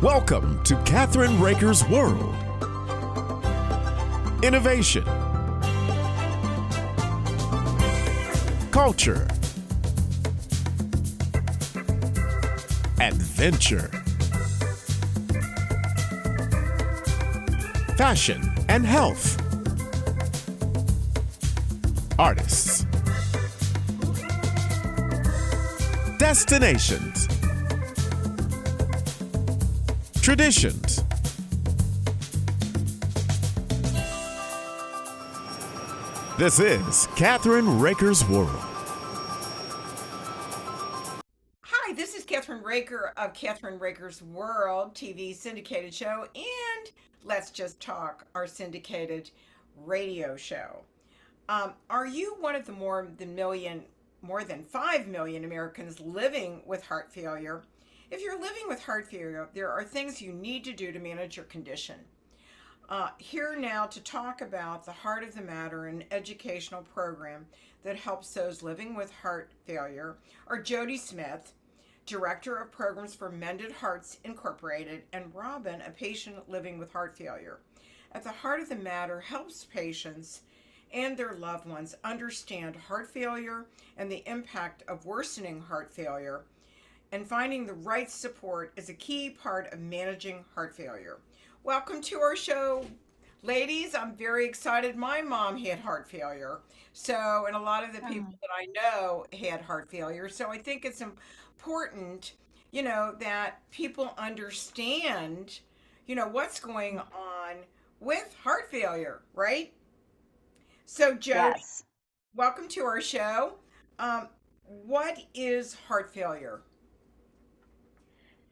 Welcome to Kathryn Raaker's World. Innovation, culture, adventure, fashion and health, artists, destinations, traditions. This is Kathryn Raaker's World. Hi, this is Kathryn Raaker of Kathryn Raaker's World TV syndicated show and Let's Just Talk, our syndicated radio show. Are you one of the more than 5 million Americans living with heart failure? If you're living with heart failure, there are things you need to do to manage your condition. Here now to talk about the Heart of the Matter, an educational program that helps those living with heart failure, are Jody Smith, Director of Programs for Mended Hearts Incorporated, and Robin, a patient living with heart failure. At the Heart of the Matter helps patients and their loved ones understand heart failure and the impact of worsening heart failure, and finding the right support is a key part of managing heart failure. Welcome to our show, ladies. I'm very excited. My mom had heart failure, and a lot of the people that I know had heart failure. So I think it's important, that people understand, what's going on with heart failure, right? So, Jody, Yes. welcome to our show. What is heart failure?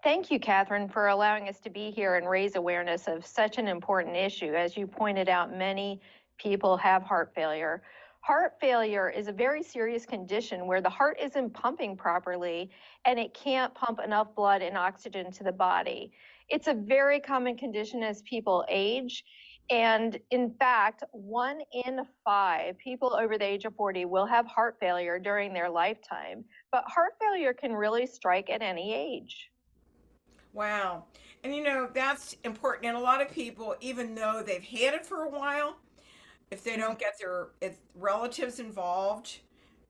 Thank you, Kathryn, for allowing us to be here and raise awareness of such an important issue. As you pointed out, many people have heart failure. Heart failure is a very serious condition where the heart isn't pumping properly and it can't pump enough blood and oxygen to the body. It's a very common condition as people age. And in fact, 1 in 5 people over the age of 40 will have heart failure during their lifetime. But heart failure can really strike at any age. Wow. And that's important. And a lot of people, even though they've had it for a while, if they don't get their relatives involved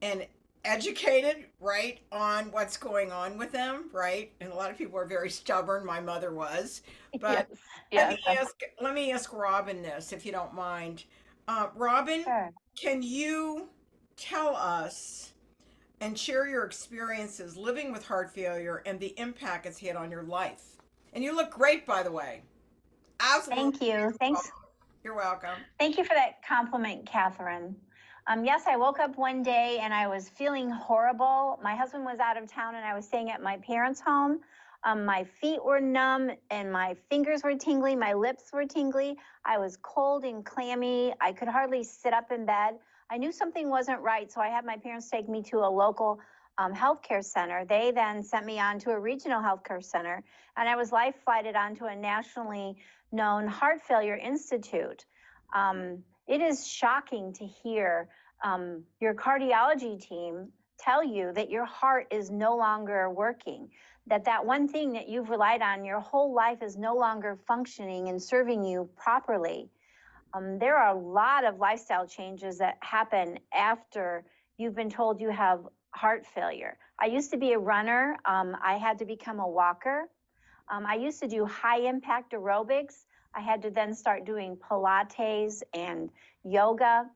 and educated, right, on what's going on with them, right? And a lot of people are very stubborn. My mother was. But Yes. let me ask Robin this, if you don't mind. Robin, Sure. can you tell us and share your experiences living with heart failure and the impact it's had on your life? And you look great, by the way. Absolutely. Thank you. Thanks. You're welcome. Thank you for that compliment, Kathryn. Yes, I woke up one day and I was feeling horrible. My husband was out of town and I was staying at my parents' home. My feet were numb and my fingers were tingly. My lips were tingly. I was cold and clammy. I could hardly sit up in bed. I knew something wasn't right, so I had my parents take me to a local healthcare center. They then sent me on to a regional healthcare center, and I was life flighted onto a nationally known heart failure institute. It is shocking to hear your cardiology team tell you that your heart is no longer working, that one thing that you've relied on your whole life is no longer functioning and serving you properly. There are a lot of lifestyle changes that happen after you've been told you have heart failure. I used to be a runner. I had to become a walker. I used to do high impact aerobics. I had to then start doing Pilates and yoga.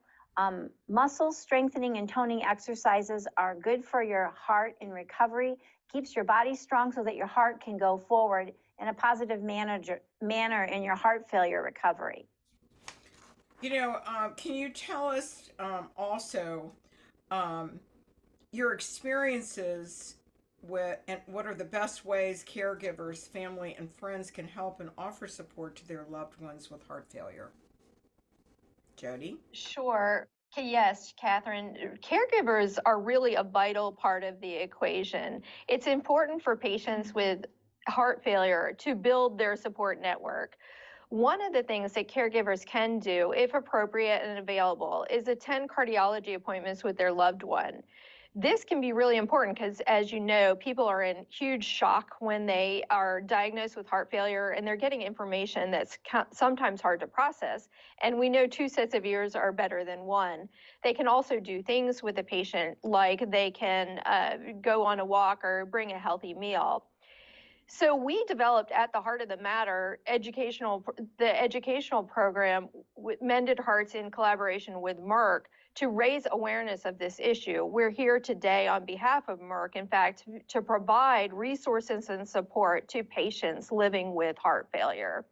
Muscle strengthening and toning exercises are good for your heart in recovery, keeps your body strong so that your heart can go forward in a positive manner in your heart failure recovery. Can you tell us also your experiences with, and what are the best ways caregivers, family, and friends can help and offer support to their loved ones with heart failure? Jody? Sure. Yes, Kathryn. Caregivers are really a vital part of the equation. It's important for patients with heart failure to build their support network. One of the things that caregivers can do, if appropriate and available, is attend cardiology appointments with their loved one. This can be really important because, as you know, people are in huge shock when they are diagnosed with heart failure, and they're getting information that's sometimes hard to process. And we know 2 sets of ears are better than 1. They can also do things with the patient, like they can go on a walk or bring a healthy meal. So we developed at the Heart of the Matter the educational program with Mended Hearts in collaboration with Merck to raise awareness of this issue. We're here today on behalf of Merck, in fact, to provide resources and support to patients living with heart failure.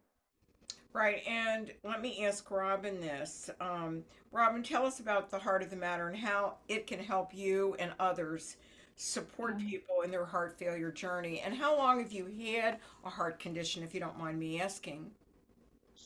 Right, and let me ask Robin this. Robin, tell us about the Heart of the Matter and how it can help you and others support people in their heart failure journey. And how long have you had a heart condition, if you don't mind me asking?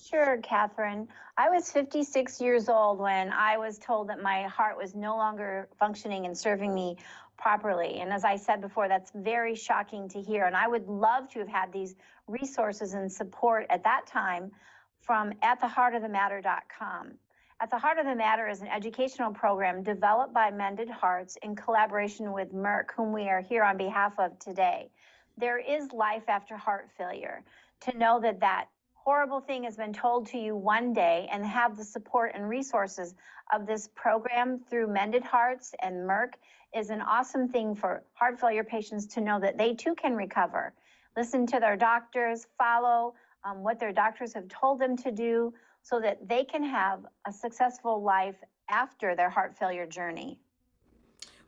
Sure, Kathryn. I was 56 years old when I was told that my heart was no longer functioning and serving me properly. And as I said before, that's very shocking to hear. And I would love to have had these resources and support at that time from attheheartofthematter.com. At the Heart of the Matter is an educational program developed by Mended Hearts in collaboration with Merck, whom we are here on behalf of today. There is life after heart failure. To know that that horrible thing has been told to you one day and have the support and resources of this program through Mended Hearts and Merck is an awesome thing for heart failure patients to know that they too can recover. Listen to their doctors, follow what their doctors have told them to do so that they can have a successful life after their heart failure journey.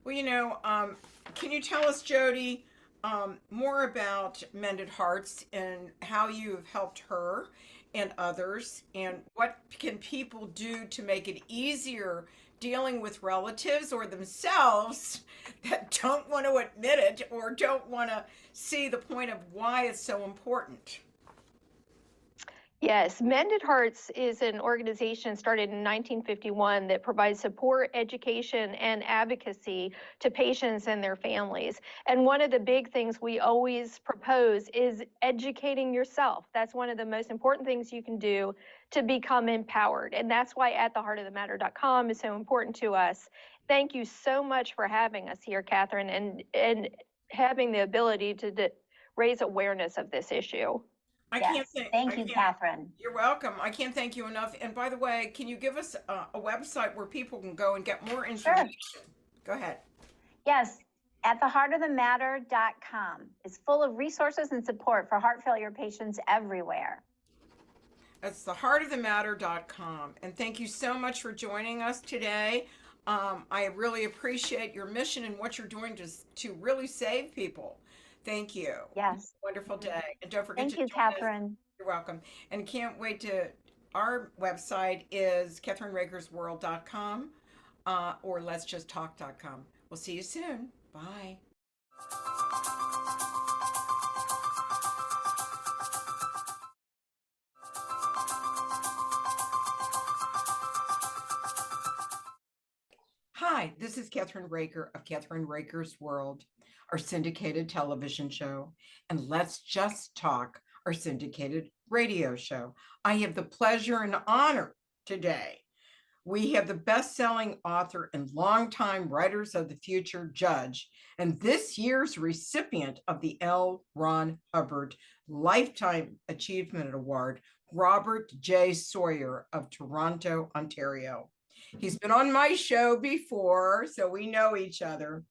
Well, can you tell us, Jody, more about Mended Hearts and how you've helped her and others, and what can people do to make it easier dealing with relatives or themselves that don't want to admit it or don't want to see the point of why it's so important? Yes, Mended Hearts is an organization started in 1951 that provides support, education, and advocacy to patients and their families. And one of the big things we always propose is educating yourself. That's one of the most important things you can do to become empowered. And that's why attheheartofthematter.com is so important to us. Thank you so much for having us here, Kathryn, and having the ability to raise awareness of this issue. Thank you, Kathryn. You're welcome. I can't thank you enough. And by the way, can you give us a website where people can go and get more information? Sure. Go ahead. Yes, attheheartofthematter.com is full of resources and support for heart failure patients everywhere. That's theheartofthematter.com. And thank you so much for joining us today. I really appreciate your mission and what you're doing to really save people. Thank you. Yes. Wonderful day. And don't forget Thank you, Kathryn. You're welcome. And can't wait our website is KathrynRaakersWorld.com or Let'sJustTalk.com. We'll see you soon. Bye. Hi, this is Kathryn Raaker of Kathryn Raaker's World, our syndicated television show, and Let's Just Talk, our syndicated radio show. I have the pleasure and honor today. We have the best-selling author and longtime Writers of the Future judge, and this year's recipient of the L. Ron Hubbard Lifetime Achievement Award, Robert J. Sawyer of Toronto, Ontario. He's been on my show before, so we know each other.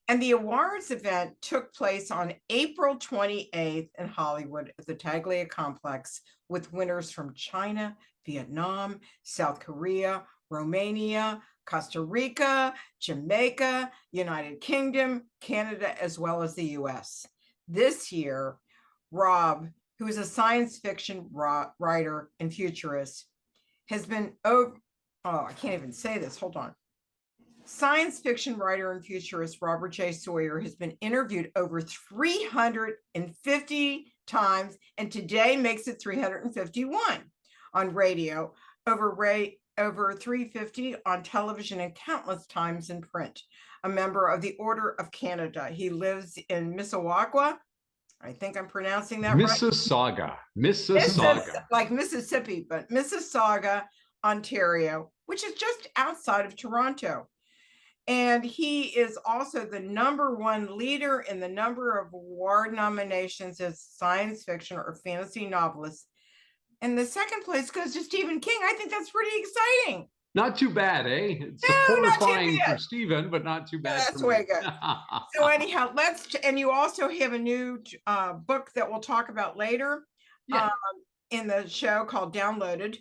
And the awards event took place on April 28th in Hollywood at the Taglia Complex with winners from China, Vietnam, South Korea, Romania, Costa Rica, Jamaica, United Kingdom, Canada, as well as the US. This year, Rob, who is a science fiction writer and futurist, has been I can't even say this. Hold on. Science fiction writer and futurist Robert J. Sawyer has been interviewed over 350 times, and today makes it 351 on radio, over 350 on television, and countless times in print. A member of the Order of Canada. He lives in Mississauga. I think I'm pronouncing that right. Mississauga. Like Mississippi, but Mississauga, Ontario, which is just outside of Toronto. And he is also the #1 leader in the number of award nominations as science fiction or fantasy novelist. And the second place goes to Stephen King. I think that's pretty exciting. Not too bad, eh? It's No, not too horrifying for bad. Stephen, but not too bad That's for the way me. it goes. So anyhow, and you also have a new book that we'll talk about later Yeah. in the show called Downloaded.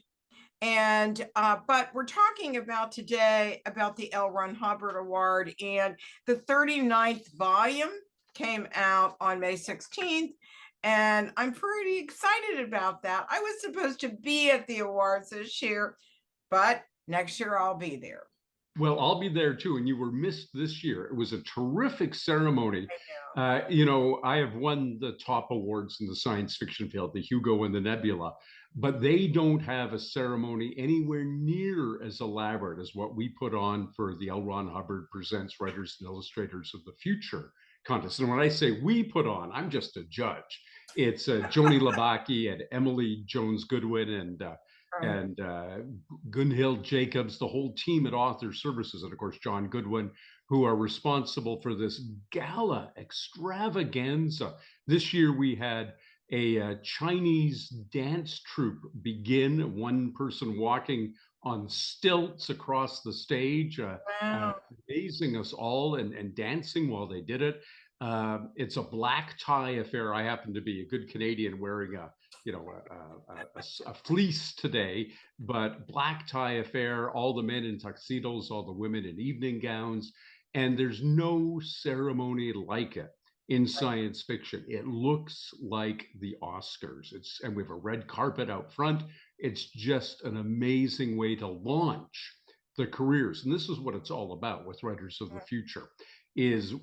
And but we're talking about today about the L. Ron Hubbard Award, and the 39th volume came out on May 16th. And I'm pretty excited about that. I was supposed to be at the awards this year, but next year I'll be there. Well, I'll be there too, and you were missed this year. It was a terrific ceremony. I I have won the top awards in the science fiction field, the Hugo and the Nebula, but they don't have a ceremony anywhere near as elaborate as what we put on for the L. Ron Hubbard Presents Writers and Illustrators of the Future contest. And when I say we put on, I'm just a judge. It's Joni Labaki and Emily Jones Goodwin and Gunhild Jacobs, the whole team at Author Services, and of course, John Goodwin, who are responsible for this gala extravaganza. This year we had a Chinese dance troupe begin, one person walking on stilts across the stage, amazing us all and dancing while they did it. It's a black tie affair. I happen to be a good Canadian wearing a fleece today, but black tie affair, all the men in tuxedos, all the women in evening gowns, and there's no ceremony like it in science fiction. It looks like the Oscars. And we have a red carpet out front. It's just an amazing way to launch the careers. And this is what it's all about with Writers of the Future, is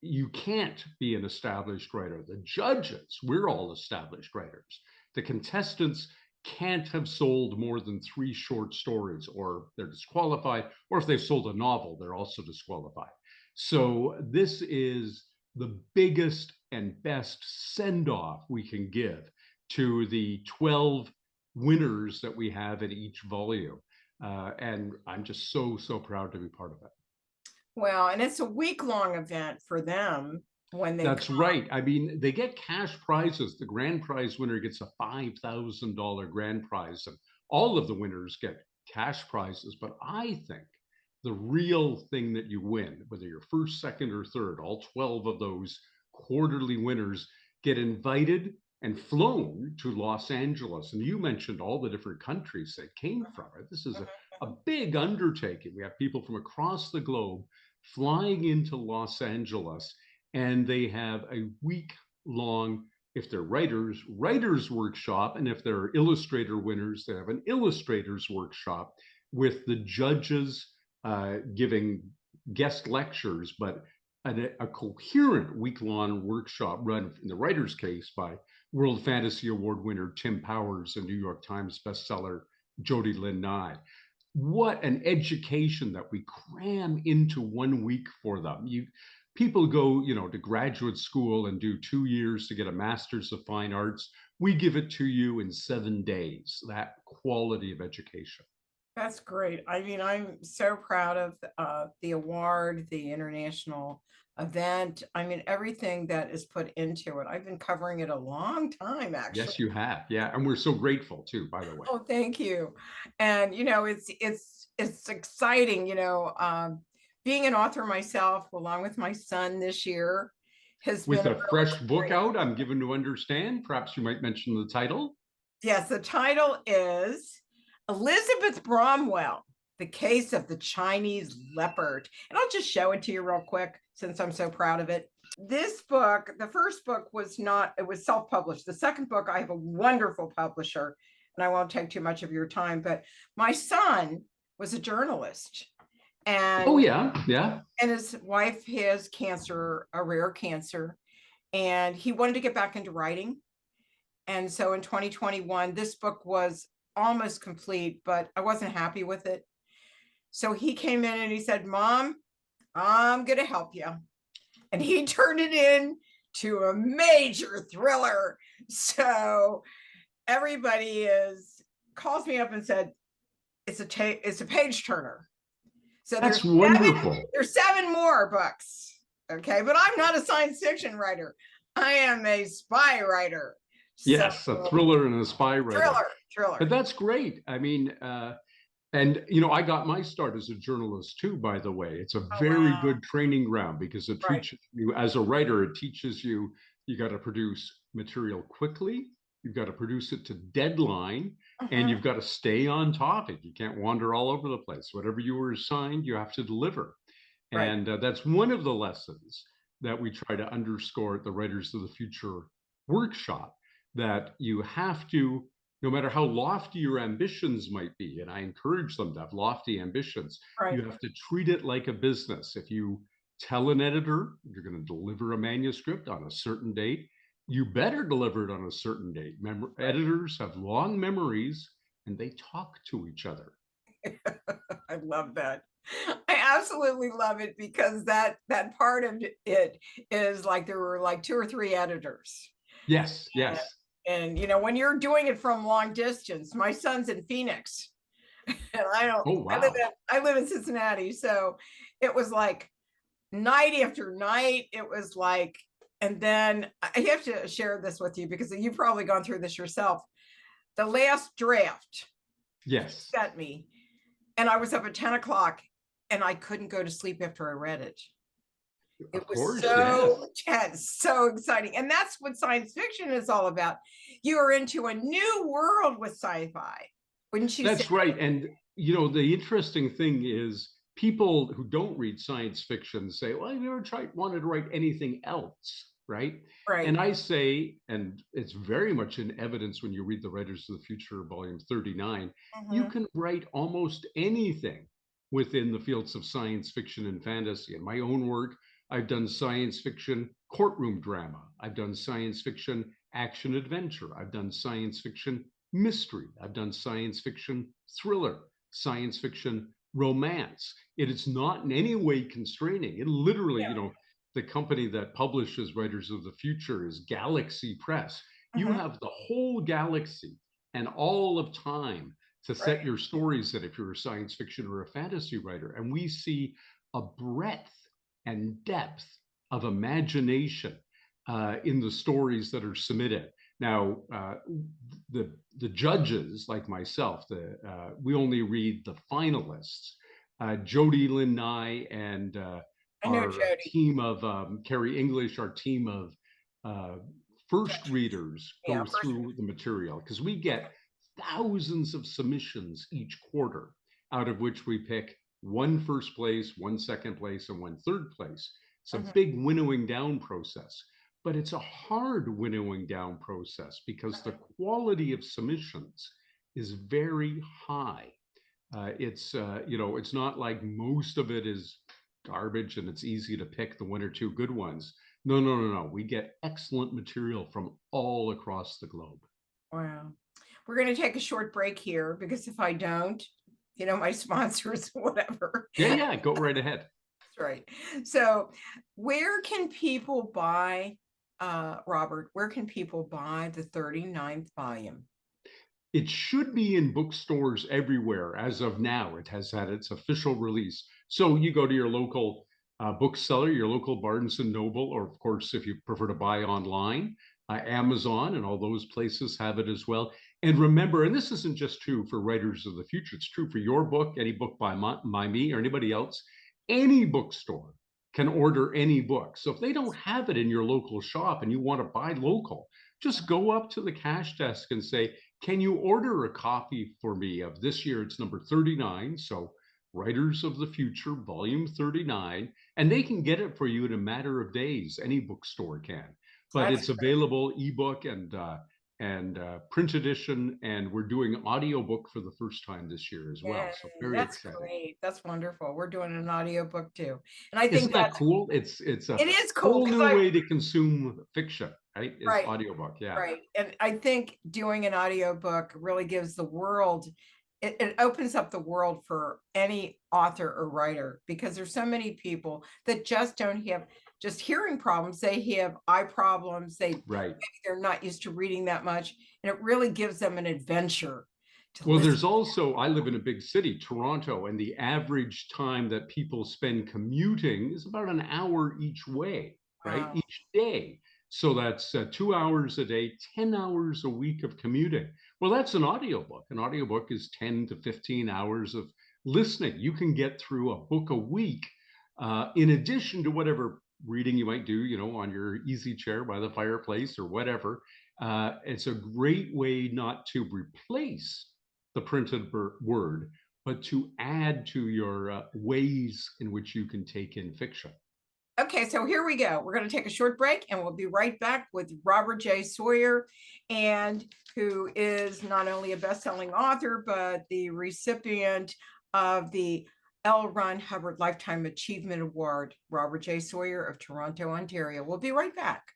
you can't be an established writer. The judges, we're all established writers. The contestants can't have sold more than 3 short stories, or they're disqualified, or if they've sold a novel, they're also disqualified. So this is the biggest and best send-off we can give to the 12 winners that we have in each volume. And I'm just so proud to be part of it. Well, and it's a week-long event for them when they That's right. I mean, they get cash prizes. The grand prize winner gets a $5,000 grand prize, and all of the winners get cash prizes. But I think the real thing that you win, whether you're first, second, or third, all 12 of those quarterly winners get invited and flown to Los Angeles. And you mentioned all the different countries they came from. Right? This is a big undertaking. We have people from across the globe flying into Los Angeles, and they have a week-long, if they're writers workshop, and if they're illustrator winners, they have an illustrators workshop with the judges giving guest lectures, but a coherent week-long workshop run, in the writer's case, by World Fantasy Award winner Tim Powers and New York Times bestseller Jody Lynn Nye. What an education that we cram into 1 week for them. People go, to graduate school and do 2 years to get a master's of fine arts. We give it to you in 7 days, that quality of education. That's great. I mean, I'm so proud of the award, the international event. I mean, everything that is put into it. I've been covering it a long time, actually. Yes, you have. Yeah, and we're so grateful too, by the way. Oh, thank you. And it's exciting. Being an author myself, along with my son this year, has with been a fresh book out, I'm given to understand. Perhaps you might mention the title. Yes, the title is Elizabeth Bromwell, The Case of the Chinese Leopard. And I'll just show it to you real quick, since I'm so proud of it. This book, the first book was self-published. The second book, I have a wonderful publisher, and I won't take too much of your time, but my son was a journalist. And oh, yeah. And his wife has cancer, a rare cancer, and he wanted to get back into writing. And so in 2021, this book was almost complete, but I wasn't happy with it. So he came in and he said, "Mom, I'm going to help you." And he turned it into a major thriller. So everybody calls me up and said, it's a page turner. So That's wonderful. there's 7 more books. Okay, but I'm not a science fiction writer. I am a spy writer. Yes, So, a thriller and a spy writer. Thriller. But that's great. I mean, and I got my start as a journalist too, by the way. It's a very wow. good training ground because it Right. teaches you, as a writer, it teaches you got to produce material quickly, you've got to produce it to deadline, and you've got to stay on topic. You can't wander all over the place. Whatever you were assigned, you have to deliver. Right. And that's one of the lessons that we try to underscore at the Writers of the Future workshop, that you have to, no matter how lofty your ambitions might be, and I encourage them to have lofty ambitions, Right. you have to treat it like a business. If you tell an editor you're going to deliver a manuscript on a certain date, you better deliver it on a certain date. Editors have long memories and they talk to each other. I love that. I absolutely love it, because that part of it is like there were like 2 or 3 editors. Yes, yes. And when you're doing it from long distance, my son's in Phoenix, and Oh, wow. I live in Cincinnati, so it was like night after night. It was like, and then I have to share this with you because you've probably gone through this yourself. The last draft, yes, sent me, and I was up at 10 o'clock, and I couldn't go to sleep after I read it. It was so tense, so exciting. And that's what science fiction is all about. You are into a new world with sci-fi, wouldn't you say? That's right. And the interesting thing is, people who don't read science fiction say, well, I've never wanted to write anything else, right? Right. And I say, and it's very much in evidence when you read The Writers of the Future, volume 39, you can write almost anything within the fields of science fiction and fantasy. In my own work, I've done science fiction courtroom drama. I've done science fiction action adventure. I've done science fiction mystery. I've done science fiction thriller, science fiction romance. It is not in any way constraining. It literally, the company that publishes Writers of the Future is Galaxy Press. You have the whole galaxy and all of time to set your stories in if you're a science fiction or a fantasy writer. And we see a breadth and depth of imagination in the stories that are submitted. Now, the judges, like myself, we only read the finalists. Jody Lynn Nye and our team of Carrie English, our team of first readers go through the material, because we get thousands of submissions each quarter, out of which we pick 1 first place, 1 second place, and 1 third place. It's a big winnowing down process, but it's a hard winnowing down process because the quality of submissions is very high. It's not like most of it is garbage and it's easy to pick the 1 or 2 good ones. No. We get excellent material from all across the globe. Wow. We're going to take a short break here, because if I don't, my sponsors, whatever. Yeah, go right ahead. That's right. So where can people buy, Robert, where can people buy the 39th volume? It should be in bookstores everywhere as of now. It has had its official release. So you go to your local bookseller, your local Barnes & Noble, or of course, if you prefer to buy online, Amazon and all those places have it as well. And remember, and this isn't just true for Writers of the Future, it's true for your book, any book by me or anybody else. Any bookstore can order any book. So if they don't have it in your local shop and you want to buy local, just go up to the cash desk and say, can you order a copy for me of this year? It's number 39. So Writers of the Future, volume 39, and they can get it for you in a matter of days. Any bookstore can, but it's available ebook and print edition, and we're doing audiobook for the first time this year as well. So very exciting. Great. That's wonderful. We're doing an audiobook too. And I think isn't that cool? It is cool, whole new way to consume fiction, right? Is audiobook. Yeah. Right. And I think doing an audiobook really gives the world, it opens up the world for any author or writer, because there's so many people that just don't have just hearing problems. They have eye problems. Maybe they're not used to reading that much. And it really gives them an adventure to Well, listen. there's also, I live in a big city, Toronto, and the average time that people spend commuting is about an hour each way, right? Wow. Each day. So that's 2 hours a day, 10 hours a week of commuting. Well, that's an audiobook. An audiobook is 10 to 15 hours of listening. You can get through a book a week, in addition to whatever reading you might do, on your easy chair by the fireplace or whatever. It's a great way not to replace the printed word, but to add to your ways in which you can take in fiction. Okay, so here we go. We're going to take a short break and we'll be right back with Robert J. Sawyer, and who is not only a best-selling author, but the recipient of the L. Ron Hubbard Lifetime Achievement Award. Robert J. Sawyer of Toronto, Ontario. We'll be right back.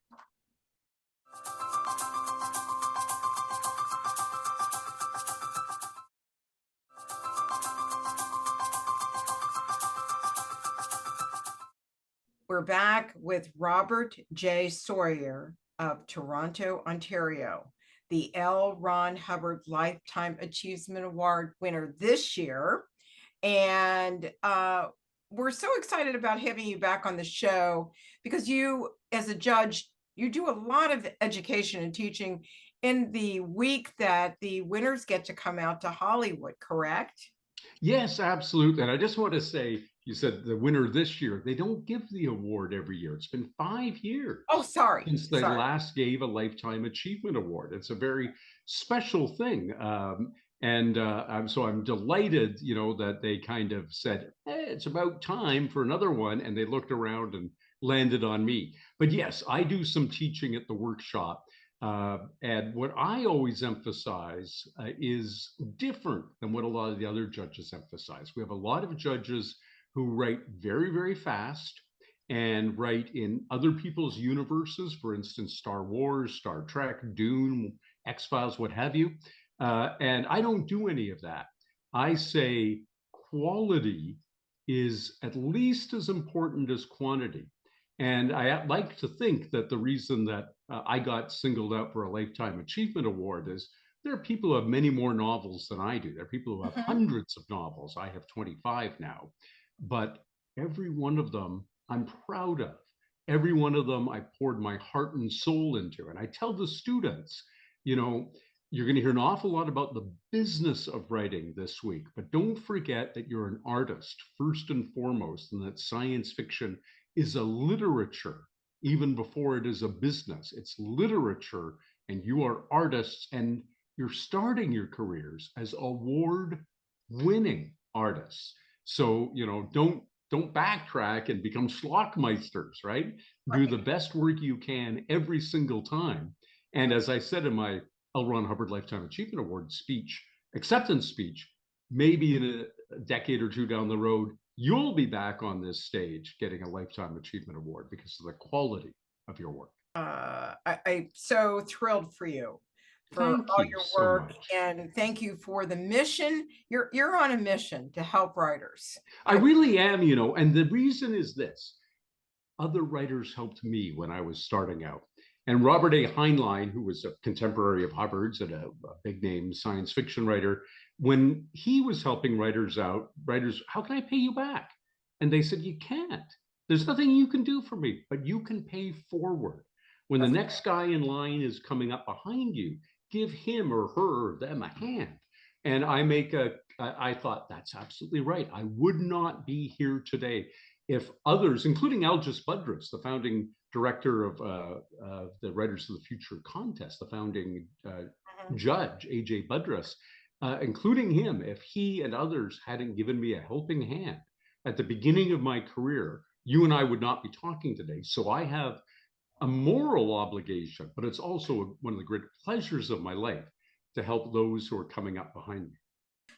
We're back with Robert J. Sawyer of Toronto, Ontario, the L. Ron Hubbard Lifetime Achievement Award winner this year. And we're so excited about having you back on the show because you, as a judge, you do a lot of education and teaching in the week that the winners get to come out to Hollywood, correct? Yes, absolutely. And I just want to say, you said the winner this year, they don't give the award every year. It's been 5 years Oh, sorry. since they last gave a Lifetime Achievement Award. It's a very special thing. So I'm delighted, that they kind of said, hey, it's about time for another one. And they looked around and landed on me. But yes, I do some teaching at the workshop. And what I always emphasize is different than what a lot of the other judges emphasize. We have a lot of judges who write very, very fast and write in other people's universes, for instance, Star Wars, Star Trek, Dune, X-Files, what have you. And I don't do any of that. I say quality is at least as important as quantity. And I like to think that the reason that I got singled out for a Lifetime Achievement Award is there are people who have many more novels than I do. There are people who have hundreds of novels. I have 25 now. But every one of them I'm proud of. Every one of them I poured my heart and soul into. And I tell the students, you're going to hear an awful lot about the business of writing this week, but don't forget that you're an artist first and foremost, and that science fiction is a literature even before it is a business. It's literature, and you are artists, and you're starting your careers as award-winning artists. So, don't backtrack and become schlockmeisters, right? Do the best work you can every single time. And as I said in my L. Ron Hubbard Lifetime Achievement Award acceptance speech, maybe in a decade or two down the road, you'll be back on this stage getting a Lifetime Achievement Award because of the quality of your work. I'm so thrilled for you for Thank all you your so work, much. and thank you for the mission. You're on a mission to help writers. I really am, and the reason is this. Other writers helped me when I was starting out. And Robert A. Heinlein, who was a contemporary of Hubbard's and a big name science fiction writer, when he was helping writers out, how can I pay you back? And they said, you can't. There's nothing you can do for me, but you can pay forward. When the next guy in line is coming up behind you, give him or her or them a hand. And I thought that's absolutely right. I would not be here today if others, including Algis Budrys, the founding director of the Writers of the Future contest, the founding judge, A.J. Budrys, including him, if he and others hadn't given me a helping hand at the beginning of my career, you and I would not be talking today. So I have a moral obligation, but it's also one of the great pleasures of my life to help those who are coming up behind me.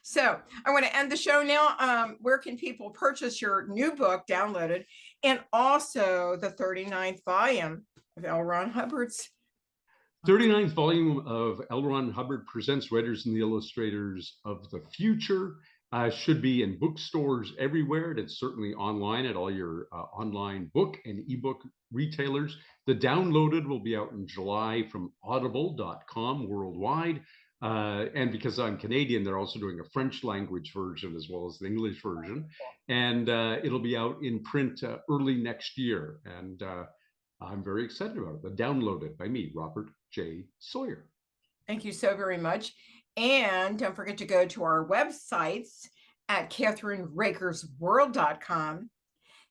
So I want to end the show now. Where can people purchase your new book downloaded, and also the 39th volume of L. Ron Hubbard's? 39th volume of L. Ron Hubbard Presents Writers and the Illustrators of the Future should be in bookstores everywhere. And it's certainly online at all your online book and ebook retailers. The downloaded will be out in July from audible.com worldwide. And because I'm Canadian, they're also doing a French language version as well as the English version. And it'll be out in print early next year. And I'm very excited about it. The Downloaded by me, Robert J. Sawyer. Thank you so very much. And don't forget to go to our websites at KathrynRaakersWorld.com.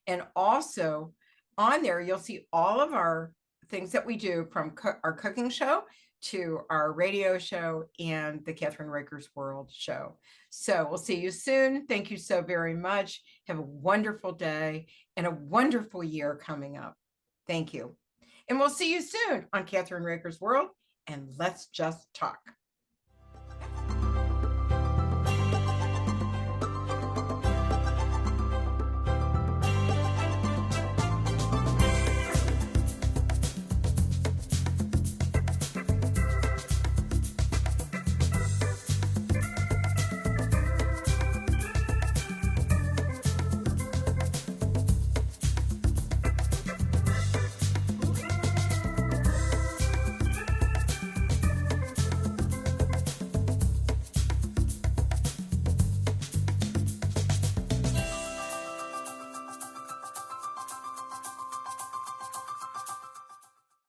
And also on there, you'll see all of our things that we do, from our cooking show to our radio show and the Kathryn Raaker's World show. So we'll see you soon. Thank you so very much. Have a wonderful day and a wonderful year coming up. Thank you. And we'll see you soon on Kathryn Raaker's World, and let's just talk.